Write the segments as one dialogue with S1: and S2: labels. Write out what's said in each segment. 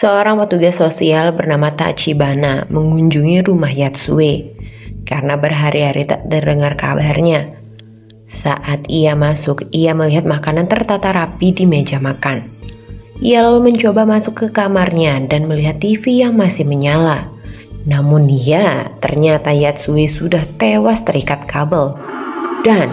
S1: Seorang petugas sosial bernama Tachibana mengunjungi rumah Yatsue karena berhari-hari tak terdengar kabarnya. Saat ia masuk, ia melihat makanan tertata rapi di meja makan. Ia lalu mencoba masuk ke kamarnya dan melihat TV yang masih menyala. Namun ternyata Yatsue sudah tewas terikat kabel. Dan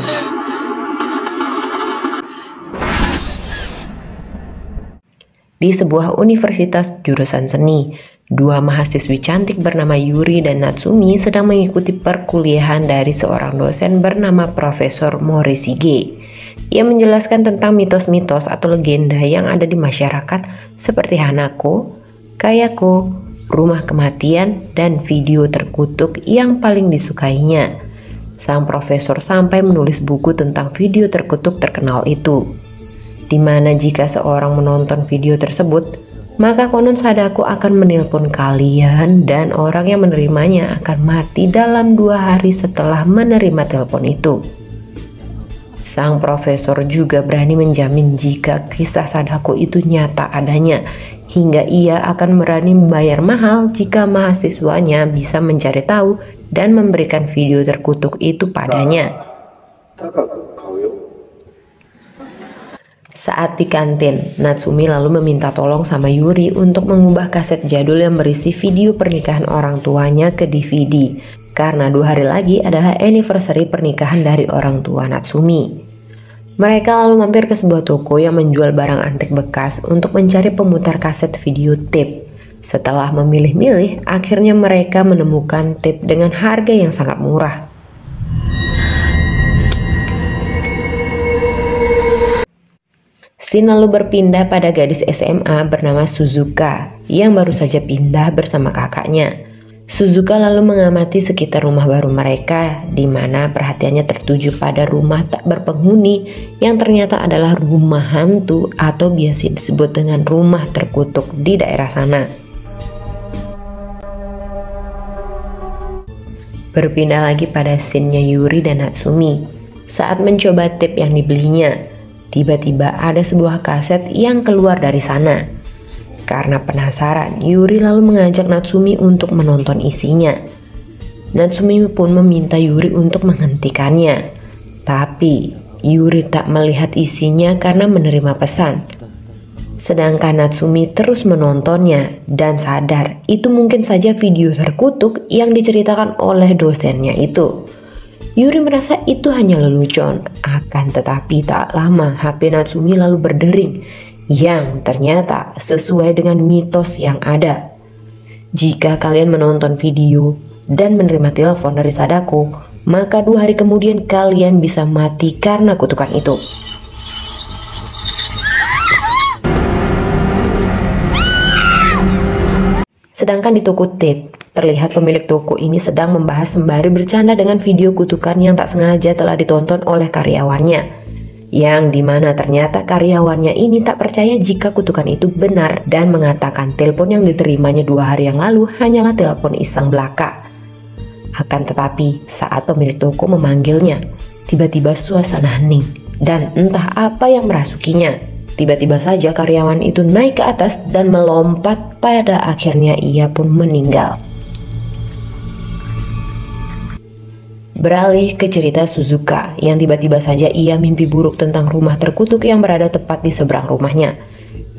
S1: di sebuah universitas jurusan seni, dua mahasiswi cantik bernama Yuri dan Natsumi sedang mengikuti perkuliahan dari seorang dosen bernama Profesor Morishige. Ia menjelaskan tentang mitos-mitos atau legenda yang ada di masyarakat seperti Hanako, Kayako, rumah kematian, dan video terkutuk yang paling disukainya. Sang profesor sampai menulis buku tentang video terkutuk terkenal itu, di mana jika seorang menonton video tersebut, maka konon Sadako akan menelpon kalian dan orang yang menerimanya akan mati dalam 2 hari setelah menerima telepon itu. Sang profesor juga berani menjamin jika kisah Sadako itu nyata adanya, hingga ia akan berani membayar mahal jika mahasiswanya bisa mencari tahu dan memberikan video terkutuk itu padanya. Saat di kantin, Natsumi lalu meminta tolong sama Yuri untuk mengubah kaset jadul yang berisi video pernikahan orang tuanya ke DVD, karena 2 hari lagi adalah anniversary pernikahan dari orang tua Natsumi. Mereka lalu mampir ke sebuah toko yang menjual barang antik bekas untuk mencari pemutar kaset video tape. Setelah memilih-milih, akhirnya mereka menemukan tape dengan harga yang sangat murah. Scene lalu berpindah pada gadis SMA bernama Suzuka yang baru saja pindah bersama kakaknya. Suzuka lalu mengamati sekitar rumah baru mereka, di mana perhatiannya tertuju pada rumah tak berpenghuni yang ternyata adalah rumah hantu atau biasa disebut dengan rumah terkutuk di daerah sana. Berpindah lagi pada scene-nya Yuri dan Natsumi saat mencoba tape yang dibelinya. Tiba-tiba ada sebuah kaset yang keluar dari sana. Karena penasaran, Yuri lalu mengajak Natsumi untuk menonton isinya. Natsumi pun meminta Yuri untuk menghentikannya. Tapi Yuri tak melihat isinya karena menerima pesan. Sedangkan Natsumi terus menontonnya dan sadar itu mungkin saja video terkutuk yang diceritakan oleh dosennya itu. Yuri merasa itu hanya lelucon, akan tetapi tak lama HP Natsumi lalu berdering, yang ternyata sesuai dengan mitos yang ada. Jika kalian menonton video dan menerima telepon dari Sadako, maka 2 hari kemudian kalian bisa mati karena kutukan itu. Sedangkan di toko tape, terlihat pemilik toko ini sedang membahas sembari bercanda dengan video kutukan yang tak sengaja telah ditonton oleh karyawannya. Yang dimana ternyata karyawannya ini tak percaya jika kutukan itu benar dan mengatakan telepon yang diterimanya 2 hari yang lalu hanyalah telepon iseng belaka. Akan tetapi saat pemilik toko memanggilnya, tiba-tiba suasana hening dan entah apa yang merasukinya. Tiba-tiba saja karyawan itu naik ke atas dan melompat, pada akhirnya ia pun meninggal. Beralih ke cerita Suzuka yang tiba-tiba saja ia mimpi buruk tentang rumah terkutuk yang berada tepat di seberang rumahnya.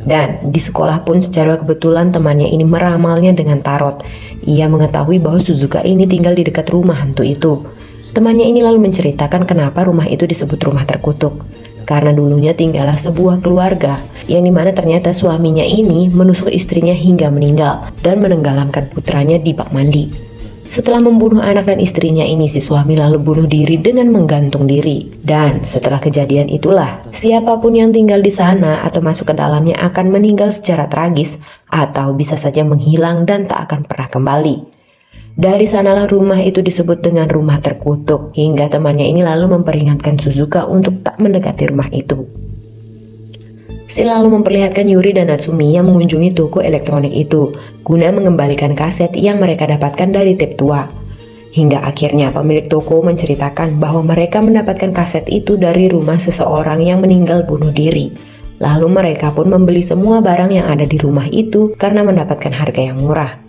S1: Dan di sekolah pun secara kebetulan temannya ini meramalnya dengan tarot. Ia mengetahui bahwa Suzuka ini tinggal di dekat rumah hantu itu. Temannya ini lalu menceritakan kenapa rumah itu disebut rumah terkutuk. Karena dulunya tinggallah sebuah keluarga yang dimana ternyata suaminya ini menusuk istrinya hingga meninggal dan menenggelamkan putranya di bak mandi. Setelah membunuh anak dan istrinya ini, si suami lalu bunuh diri dengan menggantung diri. Dan setelah kejadian itulah, siapapun yang tinggal di sana atau masuk ke dalamnya akan meninggal secara tragis atau bisa saja menghilang dan tak akan pernah kembali. Dari sanalah rumah itu disebut dengan rumah terkutuk, hingga temannya ini lalu memperingatkan Suzuka untuk tak mendekati rumah itu. Si lalu memperlihatkan Yuri dan Natsumi yang mengunjungi toko elektronik itu guna mengembalikan kaset yang mereka dapatkan dari tape tua. Hingga akhirnya pemilik toko menceritakan bahwa mereka mendapatkan kaset itu dari rumah seseorang yang meninggal bunuh diri. Lalu mereka pun membeli semua barang yang ada di rumah itu karena mendapatkan harga yang murah.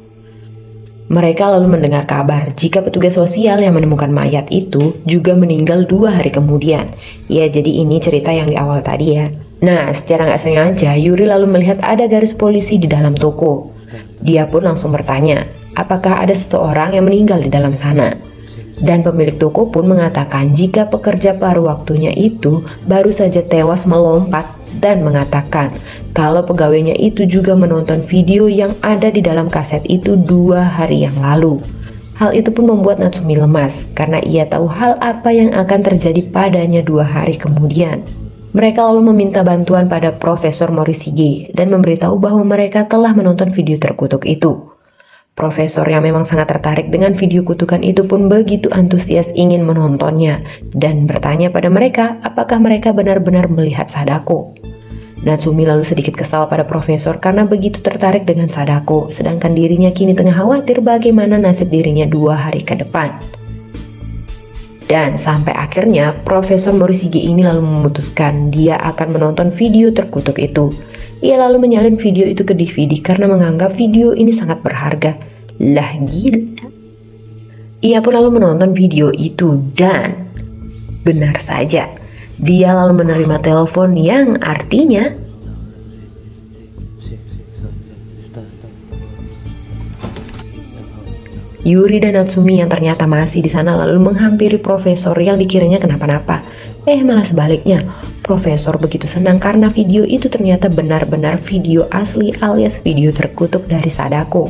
S1: Mereka lalu mendengar kabar jika petugas sosial yang menemukan mayat itu juga meninggal 2 hari kemudian. Ya, jadi ini cerita yang di awal tadi ya. Nah, secara nggak sengaja Yuri lalu melihat ada garis polisi di dalam toko. Dia pun langsung bertanya, apakah ada seseorang yang meninggal di dalam sana? Dan pemilik toko pun mengatakan jika pekerja paruh waktunya itu baru saja tewas melompat dan mengatakan kalau pegawainya itu juga menonton video yang ada di dalam kaset itu 2 hari yang lalu. Hal itu pun membuat Natsumi lemas karena ia tahu hal apa yang akan terjadi padanya 2 hari kemudian. Mereka lalu meminta bantuan pada Profesor Morishige dan memberitahu bahwa mereka telah menonton video terkutuk itu. Profesor yang memang sangat tertarik dengan video kutukan itu pun begitu antusias ingin menontonnya dan bertanya pada mereka apakah mereka benar-benar melihat Sadako. Natsumi lalu sedikit kesal pada profesor karena begitu tertarik dengan Sadako, sedangkan dirinya kini tengah khawatir bagaimana nasib dirinya 2 hari ke depan. Dan sampai akhirnya Profesor Morishige ini lalu memutuskan dia akan menonton video terkutuk itu. Ia lalu menyalin video itu ke DVD karena menganggap video ini sangat berharga. Lah gila. Ia pun lalu menonton video itu dan benar saja, dia lalu menerima telepon yang artinya Yuri dan Natsumi yang ternyata masih di sana lalu menghampiri profesor yang dikiranya kenapa-napa. Malah sebaliknya, profesor begitu senang karena video itu ternyata benar-benar video asli alias video terkutuk dari Sadako.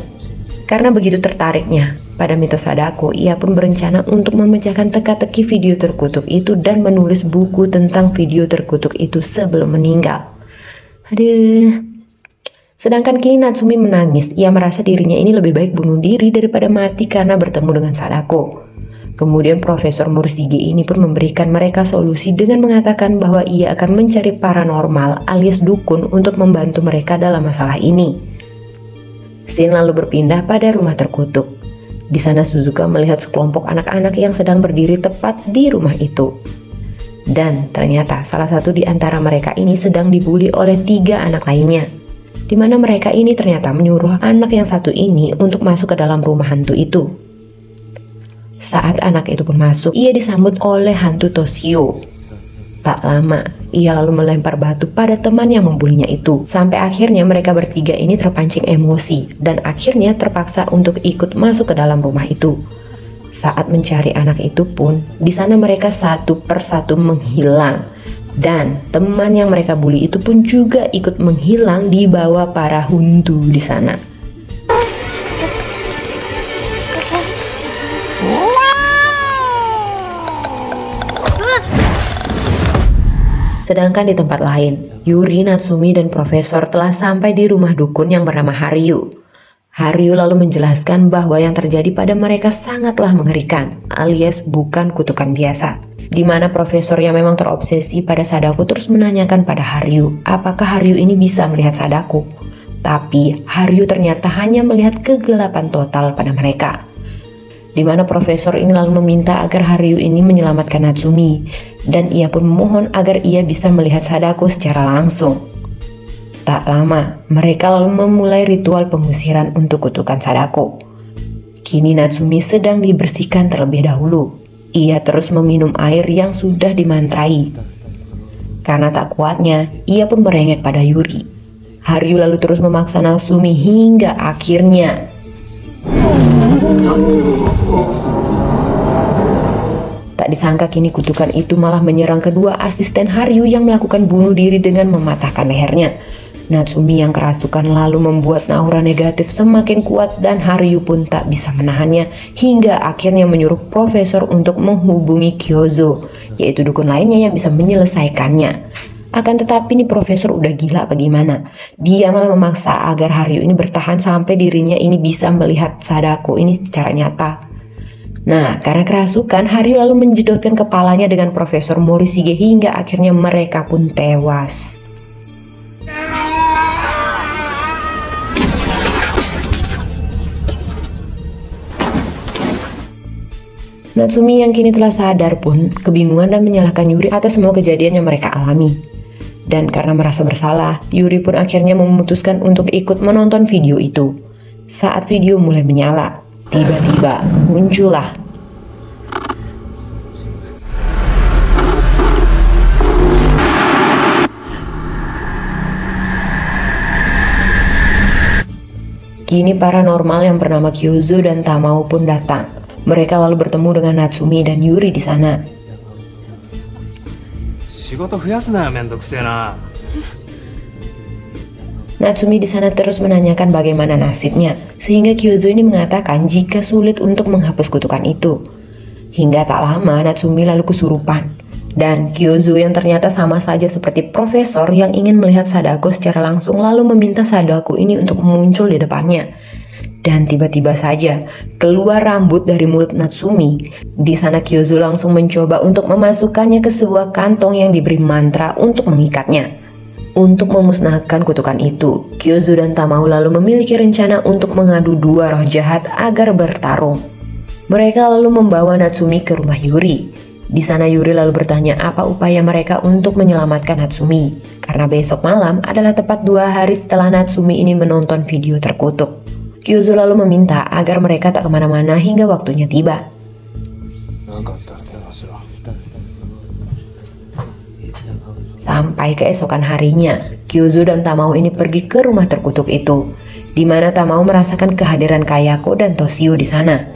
S1: Karena begitu tertariknya pada mitos Sadako, ia pun berencana untuk memecahkan teka-teki video terkutuk itu dan menulis buku tentang video terkutuk itu sebelum meninggal. Aduh. Sedangkan kini Natsumi menangis, ia merasa dirinya ini lebih baik bunuh diri daripada mati karena bertemu dengan Sadako. Kemudian Profesor Morishige ini pun memberikan mereka solusi dengan mengatakan bahwa ia akan mencari paranormal alias dukun untuk membantu mereka dalam masalah ini. Scene lalu berpindah pada rumah terkutuk. Di sana Suzuka melihat sekelompok anak-anak yang sedang berdiri tepat di rumah itu. Dan ternyata salah satu di antara mereka ini sedang dibully oleh 3 anak lainnya. Di mana mereka ini ternyata menyuruh anak yang satu ini untuk masuk ke dalam rumah hantu itu. Saat anak itu pun masuk, ia disambut oleh hantu Toshio. Tak lama, ia lalu melempar batu pada teman yang membulinya itu. Sampai akhirnya mereka bertiga ini terpancing emosi dan akhirnya terpaksa untuk ikut masuk ke dalam rumah itu. Saat mencari anak itu pun, di sana mereka satu persatu menghilang. Dan teman yang mereka bully itu pun juga ikut menghilang di bawah para hantu di sana. Sedangkan di tempat lain, Yuri, Natsumi, dan Profesor telah sampai di rumah dukun yang bernama Haryu. Haryu lalu menjelaskan bahwa yang terjadi pada mereka sangatlah mengerikan, alias bukan kutukan biasa. Di mana profesor yang memang terobsesi pada Sadako terus menanyakan pada Haryu, apakah Haryu ini bisa melihat Sadako? Tapi Haryu ternyata hanya melihat kegelapan total pada mereka. Di mana profesor ini lalu meminta agar Haryu ini menyelamatkan Natsumi, dan ia pun memohon agar ia bisa melihat Sadako secara langsung. Tak lama, mereka lalu memulai ritual pengusiran untuk kutukan Sadako. Kini Natsumi sedang dibersihkan terlebih dahulu. Ia terus meminum air yang sudah dimantrai. Karena tak kuatnya, ia pun merengek pada Yuri. Haryu lalu terus memaksa Natsumi hingga akhirnya tak disangka kini kutukan itu malah menyerang kedua asisten Haryu yang melakukan bunuh diri dengan mematahkan lehernya. Natsumi yang kerasukan lalu membuat aura negatif semakin kuat dan Haryu pun tak bisa menahannya hingga akhirnya menyuruh profesor untuk menghubungi Kyozo, yaitu dukun lainnya yang bisa menyelesaikannya. Akan tetapi nih profesor udah gila bagaimana. Dia malah memaksa agar Haryu ini bertahan sampai dirinya ini bisa melihat Sadako ini secara nyata. Nah, karena kerasukan, Haryu lalu menjedotkan kepalanya dengan Profesor Morishige hingga akhirnya mereka pun tewas. Natsumi yang kini telah sadar pun kebingungan dan menyalahkan Yuri atas semua kejadian yang mereka alami. Dan karena merasa bersalah, Yuri pun akhirnya memutuskan untuk ikut menonton video itu. Saat video mulai menyala, tiba-tiba muncullah kini paranormal yang bernama Kyozo dan Tamao pun datang. Mereka lalu bertemu dengan Natsumi dan Yuri di sana. Natsumi di sana terus menanyakan bagaimana nasibnya, sehingga Kyozo ini mengatakan jika sulit untuk menghapus kutukan itu. Hingga tak lama Natsumi lalu kesurupan. Dan Kyozo yang ternyata sama saja seperti profesor yang ingin melihat Sadako secara langsung lalu meminta Sadako ini untuk muncul di depannya. Dan tiba-tiba saja keluar rambut dari mulut Natsumi. Di sana Kyozo langsung mencoba untuk memasukkannya ke sebuah kantong yang diberi mantra untuk mengikatnya. Untuk memusnahkan kutukan itu, Kyozo dan Tamao lalu memiliki rencana untuk mengadu dua roh jahat agar bertarung. Mereka lalu membawa Natsumi ke rumah Yuri. Di sana Yuri lalu bertanya apa upaya mereka untuk menyelamatkan Natsumi, karena besok malam adalah tepat 2 hari setelah Natsumi ini menonton video terkutuk. Kyozo lalu meminta agar mereka tak kemana-mana hingga waktunya tiba. Sampai keesokan harinya, Kyozo dan Tamao ini pergi ke rumah terkutuk itu, di mana Tamao merasakan kehadiran Kayako dan Toshio di sana.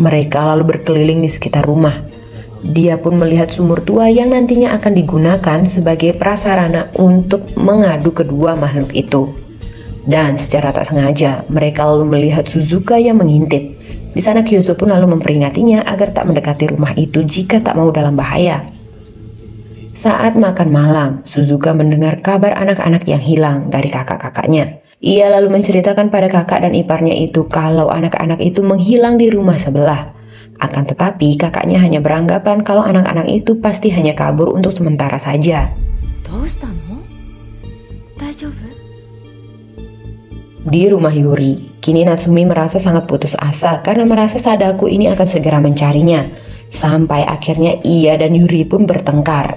S1: Mereka lalu berkeliling di sekitar rumah. Dia pun melihat sumur tua yang nantinya akan digunakan sebagai prasarana untuk mengadu kedua makhluk itu. Dan secara tak sengaja, mereka lalu melihat Suzuka yang mengintip. Di sana Kyozo pun lalu memperingatinya agar tak mendekati rumah itu jika tak mau dalam bahaya. Saat makan malam, Suzuka mendengar kabar anak-anak yang hilang dari kakak-kakaknya. Ia lalu menceritakan pada kakak dan iparnya itu kalau anak-anak itu menghilang di rumah sebelah. Akan tetapi kakaknya hanya beranggapan kalau anak-anak itu pasti hanya kabur untuk sementara saja. Di rumah Yuri, kini Natsumi merasa sangat putus asa karena merasa Sadako ini akan segera mencarinya. Sampai akhirnya ia dan Yuri pun bertengkar.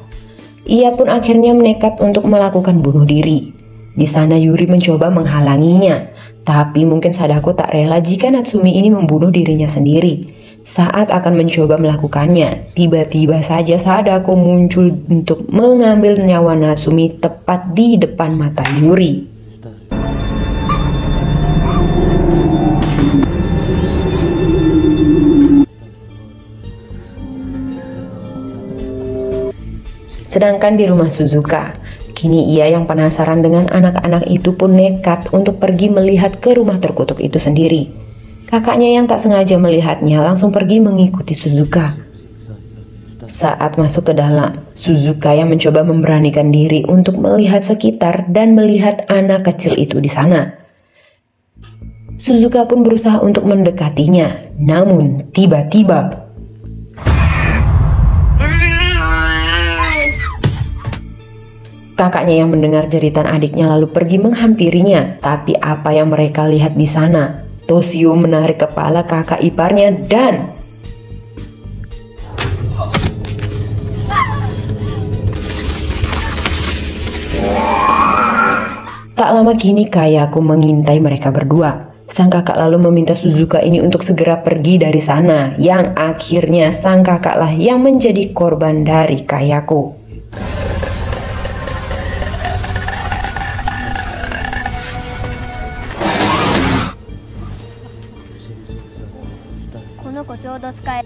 S1: Ia pun akhirnya menekat untuk melakukan bunuh diri. Di sana Yuri mencoba menghalanginya, tapi mungkin Sadako tak rela jika Natsumi ini membunuh dirinya sendiri. Saat akan mencoba melakukannya, tiba-tiba saja Sadako muncul untuk mengambil nyawa Natsumi tepat di depan mata Yuri. Sedangkan di rumah Suzuka, kini ia yang penasaran dengan anak-anak itu pun nekat untuk pergi melihat ke rumah terkutuk itu sendiri. Kakaknya yang tak sengaja melihatnya langsung pergi mengikuti Suzuka. Saat masuk ke dalam, Suzuka yang mencoba memberanikan diri untuk melihat sekitar dan melihat anak kecil itu di sana. Suzuka pun berusaha untuk mendekatinya, namun tiba-tiba kakaknya yang mendengar jeritan adiknya lalu pergi menghampirinya. Tapi apa yang mereka lihat di sana? Toshio menarik kepala kakak iparnya dan tak lama kini Kayako mengintai mereka berdua. Sang kakak lalu meminta Suzuka ini untuk segera pergi dari sana, yang akhirnya sang kakaklah yang menjadi korban dari Kayako.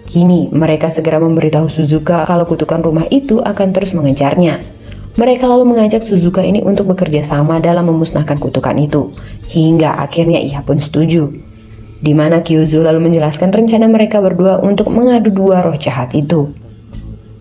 S1: Kini mereka segera memberitahu Suzuka kalau kutukan rumah itu akan terus mengejarnya. Mereka lalu mengajak Suzuka ini untuk bekerja sama dalam memusnahkan kutukan itu, hingga akhirnya ia pun setuju. Di mana Kyozo lalu menjelaskan rencana mereka berdua untuk mengadu dua roh jahat itu.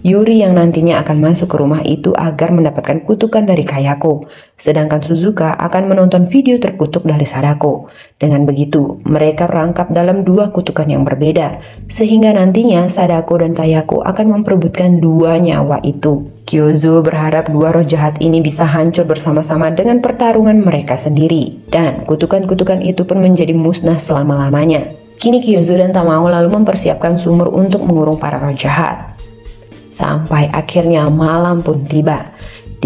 S1: Yuri yang nantinya akan masuk ke rumah itu agar mendapatkan kutukan dari Kayako, sedangkan Suzuka akan menonton video terkutuk dari Sadako. Dengan begitu, mereka rangkap dalam dua kutukan yang berbeda, sehingga nantinya Sadako dan Kayako akan memperebutkan dua nyawa itu. Kyozo berharap dua roh jahat ini bisa hancur bersama-sama dengan pertarungan mereka sendiri, dan kutukan-kutukan itu pun menjadi musnah selama-lamanya. Kini Kyozo dan Tamao lalu mempersiapkan sumur untuk mengurung para roh jahat. Sampai akhirnya malam pun tiba,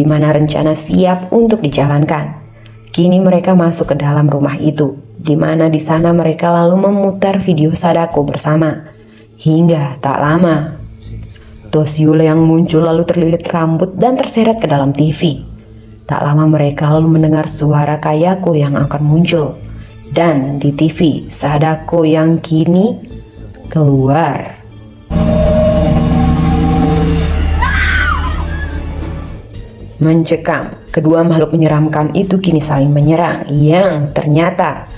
S1: di mana rencana siap untuk dijalankan. Kini mereka masuk ke dalam rumah itu, di mana di sana mereka lalu memutar video Sadako bersama. Hingga tak lama, Toshiyulo yang muncul lalu terlilit rambut dan terseret ke dalam TV. Tak lama mereka lalu mendengar suara Kayako yang akan muncul. Dan di TV, Sadako yang kini keluar. Mencekam, kedua makhluk menyeramkan itu kini saling menyerang, yang ternyata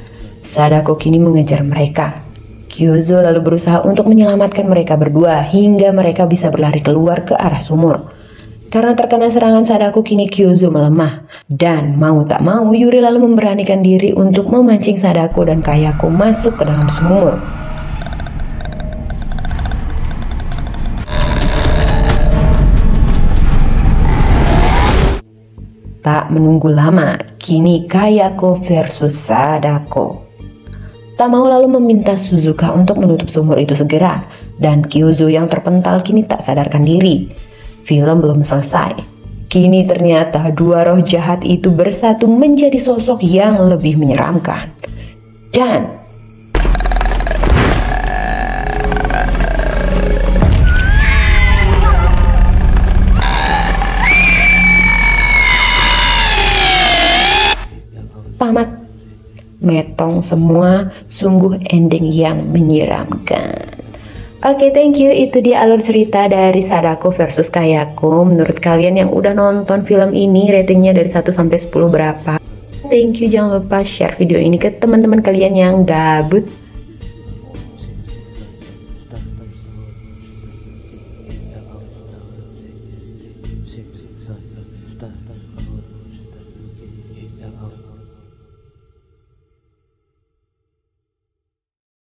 S1: Sadako kini mengejar mereka. Kyuzo lalu berusaha untuk menyelamatkan mereka berdua hingga mereka bisa berlari keluar ke arah sumur. Karena terkena serangan Sadako, kini Kyuzo melemah, dan mau tak mau Yuri lalu memberanikan diri untuk memancing Sadako dan Kayako masuk ke dalam sumur. Tak menunggu lama, kini Kayako versus Sadako. Tak mau lalu meminta Suzuka untuk menutup sumur itu segera, dan Kyuzo yang terpental kini tak sadarkan diri. Film belum selesai. Kini ternyata dua roh jahat itu bersatu menjadi sosok yang lebih menyeramkan. Dan tamat. Metong semua, sungguh ending yang menyeramkan. Oke, thank you. Itu dia alur cerita dari Sadako versus Kayako. Menurut kalian yang udah nonton film ini, ratingnya dari 1 sampai 10 berapa? Thank you, jangan lupa share video ini ke teman-teman kalian yang gabut.